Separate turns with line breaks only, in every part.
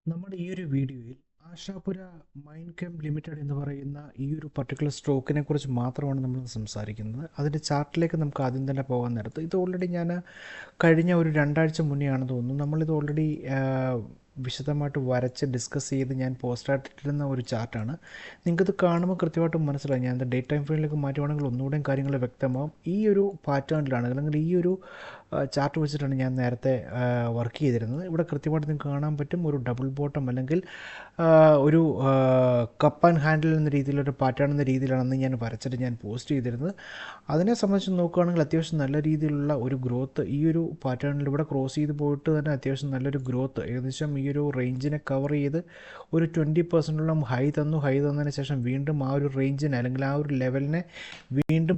നമ്മുടെ ഈ ഒരു വീഡിയോയിൽ ആശാപുര മൈൻ കെം ലിമിറ്റഡ് എന്ന് പറയുന്ന ഈ ഒരു പർട്ടിക്കുലർ സ്റ്റോക്കിനെ കുറിച്ച് മാത്രമാണ് നമ്മൾ സംസാരിക്കുന്നത്. അതിൻ്റെ ചാർട്ടിലേക്ക് നമുക്ക് ആദ്യം തന്നെ പോകാൻ നേരത്ത് ഇത് ഓൾറെഡി ഞാൻ കഴിഞ്ഞ ഒരു 2 ആഴ്ച മുന്നേ ആണെന്ന് തോന്നുന്നു നമ്മളിത് ഓൾറെഡി വിശദമായിട്ട് വരച്ച് ഡിസ്കസ് ചെയ്ത് ഞാൻ പോസ്റ്റായിട്ടിരുന്ന ഒരു ചാർട്ടാണ്. നിങ്ങൾക്കിത് കാണുമ്പോൾ കൃത്യമായിട്ട് മനസ്സിലായി. ഞാൻ ഡേറ്റ് ടൈം ഫ്രെയിമിലേക്ക് മാറ്റുവാണെങ്കിൽ ഒന്നുകൂടെയും കാര്യങ്ങൾ വ്യക്തമാവും. ഈ ഒരു പാറ്റേണിലാണ് അല്ലെങ്കിൽ ഈ ഒരു ചാർട്ട് വെച്ചിട്ടാണ് ഞാൻ നേരത്തെ വർക്ക് ചെയ്തിരുന്നത്. ഇവിടെ കൃത്യമായിട്ട് നിങ്ങൾക്ക് കാണാൻ പറ്റും ഒരു ഡബിൾ ബോട്ടം അല്ലെങ്കിൽ ഒരു കപ്പ് ആൻഡ് ഹാൻഡിൽ എന്ന രീതിയിലൊരു പാറ്റേൺ എന്ന രീതിയിലാണെന്ന് ഞാൻ വരച്ചിട്ട് ഞാൻ പോസ്റ്റ് ചെയ്തിരുന്നത്. അതിനെ സംബന്ധിച്ച് നോക്കുകയാണെങ്കിൽ അത്യാവശ്യം നല്ല രീതിയിലുള്ള ഒരു ഗ്രോത്ത് ഈ ഒരു പാറ്റേണിൽ ഇവിടെ ക്രോസ് ചെയ്ത് പോയിട്ട് തന്നെ അത്യാവശ്യം നല്ലൊരു ഗ്രോത്ത് ഏകദേശം ഈ ഒരു റേഞ്ചിനെ കവർ ചെയ്ത് ഒരു 20% ഹൈ തന്നതിന് ശേഷം വീണ്ടും ആ ഒരു റേഞ്ചിനെ അല്ലെങ്കിൽ ആ ഒരു ലെവലിനെ വീണ്ടും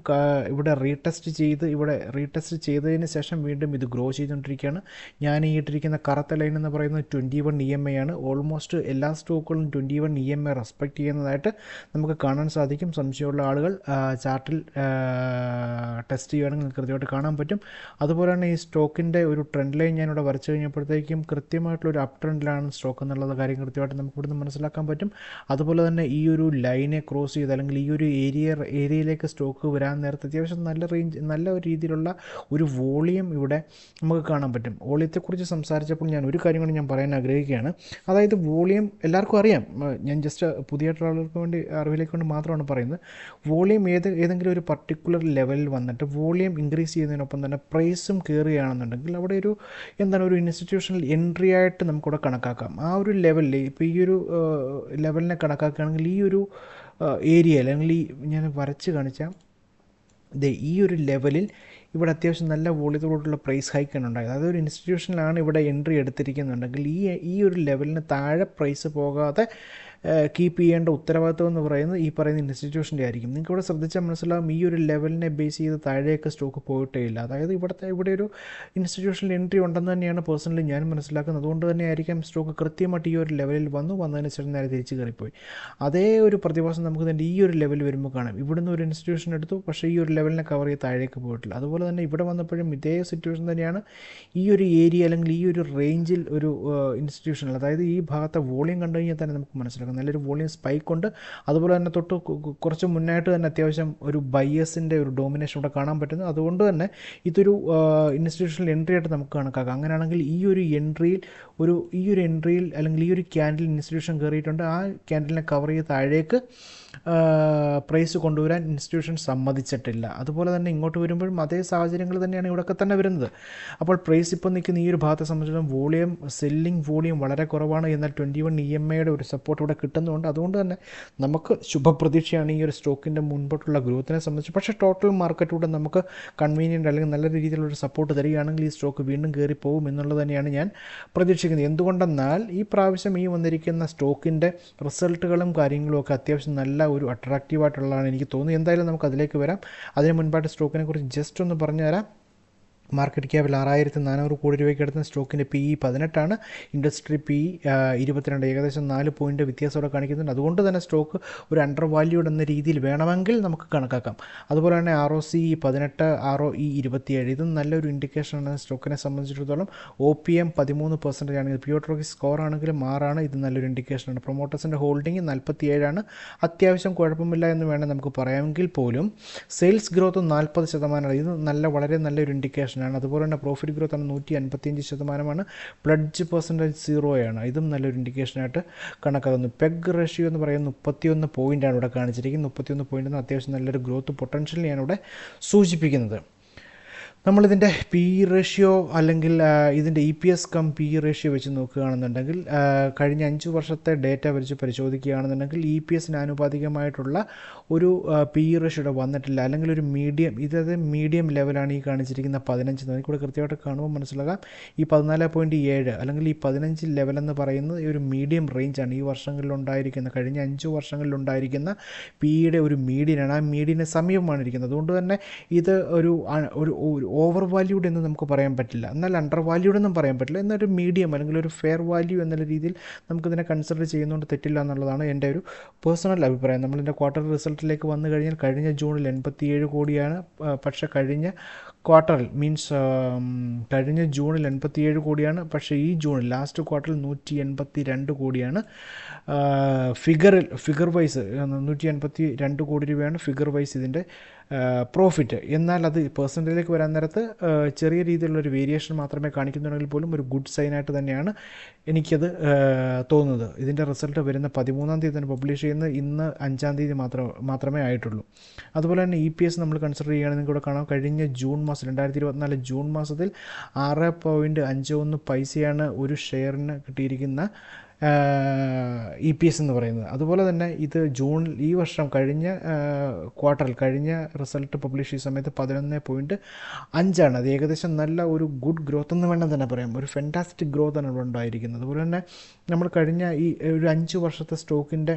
ഇവിടെ റീടെസ്റ്റ് ചെയ്തതിന് ശേഷം വീണ്ടും ഇത് ഗ്രോ ചെയ്തുകൊണ്ടിരിക്കുകയാണ്. ഞാൻ ഈ ഇട്ടിരിക്കുന്ന കറുത്ത ലൈൻ എന്ന് പറയുന്നത് 21 EMA ആണ്. ഓൾമോസ്റ്റ് എല്ലാ സ്റ്റോക്കുകളും 21 EMA റെസ്പെക്റ്റ് ചെയ്യുന്നതായിട്ട് നമുക്ക് കാണാൻ സാധിക്കും. സംശയമുള്ള ആളുകൾ ചാർട്ടിൽ ടെസ്റ്റ് ചെയ്യുകയാണെങ്കിൽ കൃത്യമായിട്ട് കാണാൻ പറ്റും. അതുപോലെ തന്നെ ഈ സ്റ്റോക്കിൻ്റെ ഒരു ട്രെൻഡ് ലൈൻ ഞാനിവിടെ വരച്ചു കഴിഞ്ഞപ്പോഴത്തേക്കും കൃത്യമായിട്ടുള്ളൊരു അപ് ട്രെൻഡിലാണ് സ്റ്റോക്ക് എന്നുള്ള കാര്യം കൃത്യമായിട്ട് നമുക്ക് ഇവിടുന്ന് മനസ്സിലാക്കാൻ പറ്റും. അതുപോലെ തന്നെ ഈ ഒരു ലൈനെ ക്രോസ് ചെയ്ത് അല്ലെങ്കിൽ ഈ ഒരു ഏരിയയിലേക്ക് സ്റ്റോക്ക് വരാൻ നേരത്തെ അത്യാവശ്യം നല്ല ഒരു രീതിയിലുള്ള ഒരു വോളിയം ഇവിടെ നമുക്ക് കാണാൻ പറ്റും. വോളിയത്തെക്കുറിച്ച് സംസാരിച്ചപ്പോൾ ഞാൻ ഒരു കാര്യം കൂടി ഞാൻ പറയാൻ ആഗ്രഹിക്കുകയാണ്. അതായത് വോളിയം എല്ലാവർക്കും അറിയാം. ഞാൻ ജസ്റ്റ് പുതിയതായിട്ടുള്ള ആളുകൾക്ക് വേണ്ടി അറിവിലേക്ക് വേണ്ടി മാത്രമാണ് പറയുന്നത്. വോളിയം ഏതെങ്കിലും ഒരു പർട്ടിക്കുലർ ലെവലിൽ വന്നിട്ട് വോളിയം ഇൻക്രീസ് ചെയ്യുന്നതിനൊപ്പം തന്നെ പ്രൈസും കയറുകയാണെന്നുണ്ടെങ്കിൽ അവിടെ ഒരു ഇൻസ്റ്റിറ്റ്യൂഷണൽ എൻട്രി ആയിട്ട് നമുക്കിവിടെ കണക്കാക്കാം. ആ ഒരു ലെവലിൽ ഇപ്പോൾ ഈ ഒരു ലെവലിനെ കണക്കാക്കുകയാണെങ്കിൽ ഈ ഒരു ഏരിയ അല്ലെങ്കിൽ ഞാൻ വരച്ച് കാണിച്ചാൽ ഈ ഒരു ലെവലിൽ ഇവിടെ അത്യാവശ്യം നല്ല വോളിയത്തോടുള്ള പ്രൈസ് ഹൈക്കാണ് ഉണ്ടായത്. അതൊരു ഇൻസ്റ്റിറ്റ്യൂഷനിലാണ് ഇവിടെ എൻട്രി എടുത്തിരിക്കുന്നുണ്ടെങ്കിൽ ഈ ഒരു ലെവലിന് താഴെ പ്രൈസ് പോകാതെ കീപ്പ് ചെയ്യേണ്ട ഉത്തരവാദിത്വം എന്ന് പറയുന്നത് ഈ പറയുന്ന ഇൻസ്റ്റിറ്റ്യൂഷൻ്റെ ആയിരിക്കും. നിങ്ങൾക്ക് ഇവിടെ ശ്രദ്ധിച്ചാൽ മനസ്സിലാവും ഈ ഒരു ലെവലിനെ ബേസ് ചെയ്ത് താഴേക്ക് സ്റ്റോക്ക് പോയിട്ടേ ഇല്ല. അതായത് ഇവിടെ ഒരു ഇൻസ്റ്റിറ്റ്യൂഷണൽ എൻട്രി ഉണ്ടെന്ന് തന്നെയാണ് പേഴ്സണലി ഞാൻ മനസ്സിലാക്കുന്നത്. അതുകൊണ്ട് തന്നെ ആയിരിക്കാം സ്റ്റോക്ക് കൃത്യമായിട്ട് ഈ ഒരു ലെവലിൽ വന്നതിന് ശേഷം നേരെ തിരിച്ച് കയറിപ്പോയി. അതേ ഒരു പ്രതിഭാസം നമുക്ക് തന്നെ ഈ ഒരു ലെവൽ വരുമ്പോൾ കാണാം. ഇവിടുന്ന് ഒരു ഇൻസ്റ്റിറ്റ്യൂഷൻ എടുത്തു, പക്ഷേ ഈ ഒരു ലെവലിനെ കവർ ചെയ്ത് താഴേക്ക് പോയിട്ടില്ല. അതുപോലെ തന്നെ ഇവിടെ വന്നപ്പോഴും ഇതേ സിറ്റുവേഷൻ തന്നെയാണ്. ഈ ഒരു ഏരിയ അല്ലെങ്കിൽ ഈ ഒരു റേഞ്ചിൽ ഒരു ഇൻസ്റ്റിറ്റ്യൂഷനിൽ അതായത് ഈ ഭാഗത്തെ വോളിയം കണ്ടു കഴിഞ്ഞാൽ തന്നെ നമുക്ക് മനസ്സിലാക്കാം നല്ലൊരു വോളിയം സ്പൈക്ക് ഉണ്ട്. അതുപോലെ തന്നെ കുറച്ച് മുന്നായിട്ട് തന്നെ അത്യാവശ്യം ഒരു ബയേഴ്സിൻ്റെ ഒരു ഡോമിനേഷൻ ഇവിടെ കാണാൻ പറ്റുന്നു. അതുകൊണ്ട് തന്നെ ഇതൊരു ഇൻസ്റ്റിറ്റ്യൂഷണൽ എൻട്രി ആയിട്ട് നമുക്ക് കണക്കാക്കാം. അങ്ങനെയാണെങ്കിൽ ഈ ഒരു എൻട്രിയിൽ അല്ലെങ്കിൽ ഈ ഒരു ക്യാൻഡിൽ ഇൻസ്റ്റിറ്റ്യൂഷൻ കയറിയിട്ടുണ്ട്. ആ ക്യാൻഡിലിനെ കവർ ചെയ്ത് താഴേക്ക് പ്രൈസ് കൊണ്ടുവരാൻ ഇൻസ്റ്റിറ്റ്യൂഷൻ സമ്മതിച്ചിട്ടില്ല. അതുപോലെ തന്നെ ഇങ്ങോട്ട് വരുമ്പോഴും അതേ സാഹചര്യങ്ങൾ തന്നെയാണ് ഇവിടെയൊക്കെ തന്നെ വരുന്നത്. അപ്പോൾ പ്രൈസ് ഇപ്പോൾ നിൽക്കുന്ന ഈ ഒരു ഭാഗത്തെ സംബന്ധിച്ചിടത്തോളം സെല്ലിംഗ് വോളിയം വളരെ കുറവാണ്. എന്നാൽ 21 EMAയുടെ ഒരു സപ്പോർട്ട് ഇവിടെ കിട്ടുന്നുണ്ട്. അതുകൊണ്ട് തന്നെ നമുക്ക് ശുഭപ്രതീക്ഷയാണ് ഈ ഒരു സ്റ്റോക്കിൻ്റെ മുൻപോട്ടുള്ള ഗ്രോത്തിനെ സംബന്ധിച്ച്. പക്ഷേ ടോട്ടൽ മാർക്കറ്റിലൂടെ നമുക്ക് കൺവീനിയൻ്റ് അല്ലെങ്കിൽ നല്ല രീതിയിലുള്ളൊരു സപ്പോർട്ട് തരികയാണെങ്കിൽ ഈ സ്റ്റോക്ക് വീണ്ടും കയറിപ്പോകും എന്നുള്ളത് തന്നെയാണ് ഞാൻ പ്രതീക്ഷിക്കുന്നത്. എന്തുകൊണ്ടെന്നാൽ ഈ പ്രാവശ്യം ഈ വന്നിരിക്കുന്ന സ്റ്റോക്കിൻ്റെ റിസൾട്ടുകളും കാര്യങ്ങളും ഒക്കെ അത്യാവശ്യം നല്ല ഒരു അട്രാക്റ്റീവായിട്ടുള്ളതാണ് എനിക്ക് തോന്നുന്നത്. എന്തായാലും നമുക്ക് അതിലേക്ക് വരാം. അതിന് മുൻപായിട്ട് സ്റ്റോക്കിനെ കുറിച്ച് ജസ്റ്റ് ഒന്ന് പറഞ്ഞുതരാം. മാർക്കറ്റ് ക്യാപിൽ 6400 കോടി രൂപയ്ക്ക് അടുത്ത സ്റ്റോക്കിൻ്റെ PE 18 ഇൻഡസ്ട്രി PE 22. ഏകദേശം 4 പോയിൻ്റ് വ്യത്യാസത്തോടെ കാണിക്കുന്നുണ്ട്. അതുകൊണ്ട് തന്നെ സ്റ്റോക്ക് ഒരു അണ്ടർ വാല്യൂഡ് എന്ന രീതിയിൽ വേണമെങ്കിൽ നമുക്ക് കണക്കാക്കാം. അതുപോലെ തന്നെ ROCE 18, ROE 27. ഇതും നല്ലൊരു ഇൻഡിക്കേഷനാണ് സ്റ്റോക്കിനെ സംബന്ധിച്ചിടത്തോളം. OPM 13% ആണെങ്കിൽ പിയോട്രോക്കി സ്കോർ ആണെങ്കിലും 6. ഇത് നല്ലൊരു ഇൻഡിക്കേഷനാണ്. പ്രൊമോട്ടേഴ്സിൻ്റെ ഹോൾഡിംഗ് 47. അത്യാവശ്യം കുഴപ്പമില്ല എന്ന് വേണം നമുക്ക് പറയാമെങ്കിൽ പോലും സെയിൽസ് ഗ്രോത്ത് 40%. ഇത് വളരെ നല്ലൊരു ഇൻഡിക്കേഷൻ. അതുപോലെ തന്നെ പ്രോഫിറ്റ് ഗ്രോത്ത് ആണ് 155%. Pledge percentage 0. ഇതും നല്ലൊരു ഇൻഡിക്കേഷനായിട്ട് കണക്കാക്കുന്നു. പെഗ് റേഷ്യോ എന്ന് പറയുന്നത് 31 പോയിൻ്റാണ് ഇവിടെ കാണിച്ചിരിക്കുന്നത്. 31 പോയിൻ്റ് അത്യാവശ്യം നല്ലൊരു ഗ്രോത്ത് പൊട്ടൻഷ്യലിനെയാണ് ഇവിടെ സൂചിപ്പിക്കുന്നത്. നമ്മളിതിൻ്റെ PE റേഷ്യോ അല്ലെങ്കിൽ ഇതിൻ്റെ EPS കം PE റേഷ്യോ വെച്ച് നോക്കുകയാണെന്നുണ്ടെങ്കിൽ കഴിഞ്ഞ 5 വർഷത്തെ ഡേറ്റ വെച്ച് പരിശോധിക്കുകയാണെന്നുണ്ടെങ്കിൽ EPSന് ആനുപാതികമായിട്ടുള്ള ഒരു PE റേഷ്യോ വന്നിട്ടില്ല. അല്ലെങ്കിൽ ഒരു മീഡിയം ലെവലാണ് ഈ കാണിച്ചിരിക്കുന്ന 15. എനിക്കിവിടെ കൃത്യമായിട്ട് കാണുമ്പോൾ മനസ്സിലാകാം ഈ 14.7 അല്ലെങ്കിൽ ഈ 15 ലെവലെന്ന് പറയുന്നത് ഒരു മീഡിയം റേഞ്ചാണ്. ഈ വർഷങ്ങളിലുണ്ടായിരിക്കുന്ന കഴിഞ്ഞ 5 വർഷങ്ങളിലുണ്ടായിരിക്കുന്ന PEയുടെ ഒരു മീഡിയനാണ്. ആ മീഡിയന് സമീപമാണ് ഇരിക്കുന്നത്. അതുകൊണ്ട് തന്നെ ഇത് ഒരു ഓവർ വാല്യൂഡ് എന്ന് നമുക്ക് പറയാൻ പറ്റില്ല, എന്നാൽ അണ്ടർ വാല്യൂഡ് എന്നും പറയാൻ പറ്റില്ല, എന്നൊരു മീഡിയം അല്ലെങ്കിൽ ഒരു ഫെയർ വാല്യൂ എന്നുള്ള രീതിയിൽ നമുക്കിതിനെ കൺസിഡർ ചെയ്യുന്നതുകൊണ്ട് തെറ്റില്ല എന്നുള്ളതാണ് എൻ്റെ ഒരു പേഴ്സണൽ അഭിപ്രായം. നമ്മളിൻ്റെ ക്വാർട്ടർ റിസൾട്ടിലേക്ക് വന്നു കഴിഞ്ഞാൽ കഴിഞ്ഞ ജൂണിൽ 87 കോടിയാണ്, പക്ഷേ കഴിഞ്ഞ ക്വാർട്ടറിൽ കഴിഞ്ഞ ജൂണിൽ 87 കോടിയാണ്, പക്ഷേ ഈ ജൂണിൽ ലാസ്റ്റ് ക്വാർട്ടറിൽ 182 കോടിയാണ്. ഫിഗർ വൈസ് 182 കോടി രൂപയാണ് ഫിഗർ വൈസ് ഇതിൻ്റെ പ്രോഫിറ്റ്. എന്നാൽ അത് പെർസെൻറ്റേജിലേക്ക് വരാൻ നേരത്ത് ചെറിയ രീതിയിലുള്ളൊരു വേരിയേഷൻ മാത്രമേ കാണിക്കുന്നുണ്ടെങ്കിൽ പോലും ഒരു ഗുഡ് സൈനായിട്ട് തന്നെയാണ് എനിക്കത് തോന്നുന്നത്. ഇതിൻ്റെ റിസൾട്ട് വരുന്ന 13-ാം തീയതി തന്നെ പബ്ലിഷ് ചെയ്യുന്നത്, ഇന്ന് 5-ാം തീയതി മാത്രമേ ആയിട്ടുള്ളൂ. അതുപോലെ തന്നെ EPS നമ്മൾ കൺസിഡർ ചെയ്യുകയാണെങ്കിൽ നിങ്ങൾക്ക് ഇവിടെ കാണാം, കഴിഞ്ഞ ജൂൺ മാസം 2024 ജൂൺ മാസത്തിൽ 6.51 പൈസയാണ് ഒരു ഷെയറിന് കിട്ടിയിരിക്കുന്ന EPS എന്ന് പറയുന്നത്. അതുപോലെ തന്നെ ഇത് ജൂണിൽ ഈ വർഷം കഴിഞ്ഞ ക്വാർട്ടറിൽ കഴിഞ്ഞ റിസൾട്ട് പബ്ലിഷ് ചെയ്യുന്ന സമയത്ത് 11.5 അത് ഏകദേശം നല്ല ഒരു ഗുഡ് ഗ്രോത്ത് എന്ന് വേണം തന്നെ പറയാം. ഒരു ഫെൻറ്റാസ്റ്റിക് ഗ്രോത്ത് ആണ് ഇവിടെ ഉണ്ടായിരിക്കുന്നത്. അതുപോലെ തന്നെ നമ്മൾ കഴിഞ്ഞ ഈ ഒരു 5 വർഷത്തെ സ്റ്റോക്കിൻ്റെ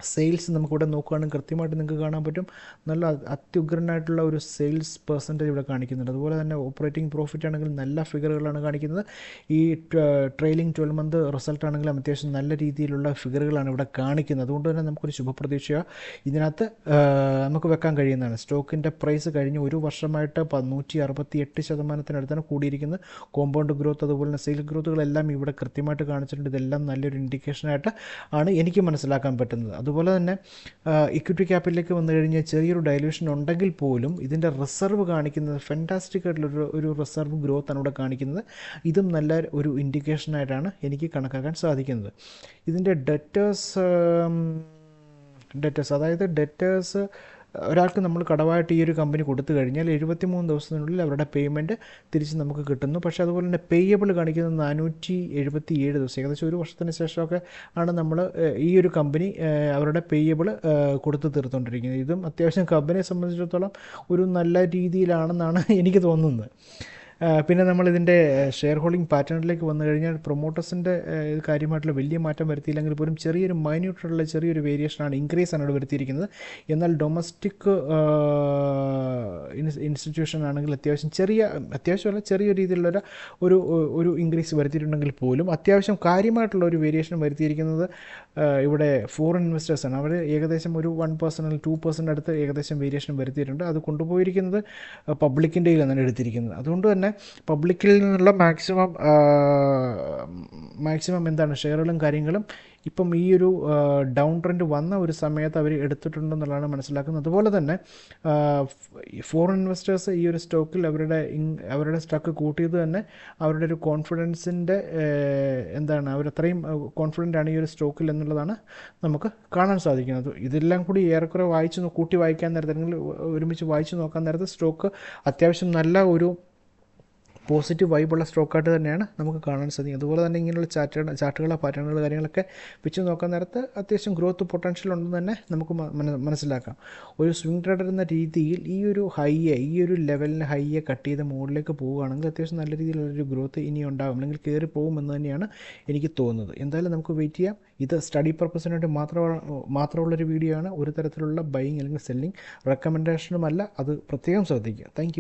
സെയിൽസ് നമുക്കിവിടെ നോക്കുകയാണെങ്കിൽ കൃത്യമായിട്ട് നിങ്ങൾക്ക് കാണാൻ പറ്റും, നല്ല അത്യുഗ്രനായിട്ടുള്ള ഒരു സെയിൽസ് പെർസെൻറ്റേജ് ഇവിടെ കാണിക്കുന്നുണ്ട്. അതുപോലെ തന്നെ ഓപ്പറേറ്റിംഗ് പ്രോഫിറ്റ് ആണെങ്കിൽ നല്ല ഫിഗറുകളാണ് കാണിക്കുന്നത്. ഈ ട്രെയിലിംഗ് 12 മന്ത് റിസൾട്ട് ആണെങ്കിലും അത്യാവശ്യം നല്ല രീതിയിലുള്ള ഫിഗറുകളാണ് ഇവിടെ കാണിക്കുന്നത്. അതുകൊണ്ട് തന്നെ നമുക്കൊരു ശുഭപ്രതീക്ഷ ഇതിനകത്ത് നമുക്ക് വെക്കാൻ കഴിയുന്നതാണ്. സ്റ്റോക്കിൻ്റെ പ്രൈസ് കഴിഞ്ഞ ഒരു വർഷമായിട്ട് 168% കൂടിയിരിക്കുന്നത്. കോമ്പൗണ്ട് ഗ്രോത്ത് അതുപോലെ തന്നെ സെയിൽ ഗ്രോത്തുകളെല്ലാം ഇവിടെ കൃത്യമായിട്ട് കാണിച്ചിട്ടുണ്ട്. ഇതെല്ലാം നല്ലൊരു ഇൻഡിക്കേഷനായിട്ട് ആണ് എനിക്ക് മനസ്സിലാക്കാൻ പറ്റുന്നത്. അതുപോലെ തന്നെ ഇക്വിറ്റി ക്യാപിറ്റലിലേക്ക് വന്നു കഴിഞ്ഞാൽ ചെറിയൊരു ഡൈല്യൂഷൻ ഉണ്ടെങ്കിൽ പോലും ഇതിൻ്റെ റിസർവ് കാണിക്കുന്നത് ഫെൻറ്റാസ്റ്റിക് ആയിട്ടുള്ള ഒരു റിസർവ് ഗ്രോത്ത് ആണ് ഇവിടെ കാണിക്കുന്നത്. ഇതും നല്ല ഒരു ഇൻഡിക്കേഷനായിട്ടാണ് എനിക്ക് കണക്കാക്കാൻ സാധിക്കുന്നത്. ഇതിൻ്റെ ഡെറ്റേഴ്സ് അതായത് ഡെറ്റേഴ്സ് ഒരാൾക്ക് നമ്മൾ കടമായിട്ട് ഈ ഒരു കമ്പനി കൊടുത്തു കഴിഞ്ഞാൽ 73 ദിവസത്തിനുള്ളിൽ അവരുടെ പേയ്മെൻറ്റ് തിരിച്ച് നമുക്ക് കിട്ടുന്നു. പക്ഷേ അതുപോലെ തന്നെ പേയബിൾ കാണിക്കുന്നത് 477 ദിവസം, ഏകദേശം ഒരു വർഷത്തിന് ശേഷമൊക്കെ ആണ് നമ്മൾ ഈ ഒരു കമ്പനി അവരുടെ പേയബിൾ കൊടുത്ത് തീർത്തുകൊണ്ടിരിക്കുന്നത്. ഇതും അത്യാവശ്യം കമ്പനിയെ സംബന്ധിച്ചിടത്തോളം ഒരു നല്ല രീതിയിലാണെന്നാണ് എനിക്ക് തോന്നുന്നത്. പിന്നെ നമ്മളിതിൻ്റെ ഷെയർ ഹോൾഡിംഗ് പാറ്റേണിലേക്ക് വന്നു കഴിഞ്ഞാൽ പ്രൊമോട്ടേഴ്സിൻ്റെ കാര്യമായിട്ടുള്ള വലിയ മാറ്റം വരുത്തിയില്ലെങ്കിൽ പോലും ചെറിയൊരു മൈന്യൂട്ടുള്ള ചെറിയൊരു വേരിയേഷനാണ്, ഇൻക്രീസ് ആണ് ഇവിടെ വരുത്തിയിരിക്കുന്നത്. എന്നാൽ ഡൊമസ്റ്റിക് ഇൻസ്റ്റിറ്റ്യൂഷൻ ആണെങ്കിൽ അത്യാവശ്യമല്ല ചെറിയ രീതിയിലുള്ള ഒരു ഇൻക്രീസ് വരുത്തിയിട്ടുണ്ടെങ്കിൽ പോലും അത്യാവശ്യം കാര്യമായിട്ടുള്ള ഒരു വേരിയേഷൻ വരുത്തിയിരിക്കുന്നത് ഇവിടെ ഫോറിൻ ഇൻവെസ്റ്റേഴ്സാണ്. അവർ ഏകദേശം ഒരു 1% അല്ലെങ്കിൽ 2% അടുത്ത് ഏകദേശം വേരിയേഷൻ വരുത്തിയിട്ടുണ്ട്. അത് കൊണ്ടുപോയിരിക്കുന്നത് പബ്ലിക്കിൻ്റെ കയ്യിലാണ് എടുത്തിരിക്കുന്നത്. അതുകൊണ്ട് തന്നെ പബ്ലിക്കിൽ നിന്നുള്ള മാക്സിമം എന്താണ് ഷെയറുകളും കാര്യങ്ങളും ഇപ്പം ഈ ഒരു ഡൗൺ ട്രെൻഡ് വന്ന ഒരു സമയത്ത് അവർ എടുത്തിട്ടുണ്ടെന്നുള്ളതാണ് മനസ്സിലാക്കുന്നത്. അതുപോലെ തന്നെ ഫോറിൻ ഇൻവെസ്റ്റേഴ്സ് ഈ ഒരു സ്റ്റോക്കിൽ അവരുടെ സ്റ്റോക്ക് കൂട്ടിയത് തന്നെ അവരുടെ ഒരു കോൺഫിഡൻസിൻ്റെ അവരത്രയും കോൺഫിഡൻ്റ് ആണ് ഈ ഒരു സ്റ്റോക്കിൽ എന്നുള്ളതാണ് നമുക്ക് കാണാൻ സാധിക്കുന്നത്. ഇതെല്ലാം കൂടി ഏറെക്കുറെ കൂട്ടി വായിക്കാൻ നേരത്തെ അല്ലെങ്കിൽ ഒരുമിച്ച് വായിച്ച് നോക്കാൻ നേരത്തെ സ്റ്റോക്ക് അത്യാവശ്യം നല്ല ഒരു പോസിറ്റീവ് വൈബുള്ള സ്റ്റോക്കായിട്ട് തന്നെയാണ് നമുക്ക് കാണാൻ സാധിക്കും. അതുപോലെ തന്നെ ഇങ്ങനെയുള്ള ചാർട്ടുകളോ പാറ്റേണുകളോ കാര്യങ്ങളൊക്കെ വെച്ച് നോക്കാൻ നേരത്ത് അത്യാവശ്യം ഗ്രോത്ത് പൊട്ടൻഷ്യൽ ഉണ്ടെന്ന് തന്നെ നമുക്ക് മനസ്സിലാക്കാം. ഒരു സ്വിംഗ് ട്രേഡർ എന്ന രീതിയിൽ ഈ ഒരു ലെവലിന് ഹൈയെ കട്ട് ചെയ്ത് മുകളിലേക്ക് പോവുകയാണെങ്കിൽ അത്യാവശ്യം നല്ല രീതിയിലുള്ളൊരു ഗ്രോത്ത് ഇനി ഉണ്ടാകും, അല്ലെങ്കിൽ കയറി പോകുമെന്ന് തന്നെയാണ് എനിക്ക് തോന്നുന്നത്. എന്തായാലും നമുക്ക് വെയിറ്റ് ചെയ്യാം. ഇത് സ്റ്റഡി പർപ്പസിനായിട്ട് മാത്രമുള്ളൊരു വീഡിയോ ആണ്. ഒരു തരത്തിലുള്ള ബൈയിങ് അല്ലെങ്കിൽ സെല്ലിങ് റെക്കമെൻഡേഷനുമല്ല, അത് പ്രത്യേകം ശ്രദ്ധിക്കുക. താങ്ക്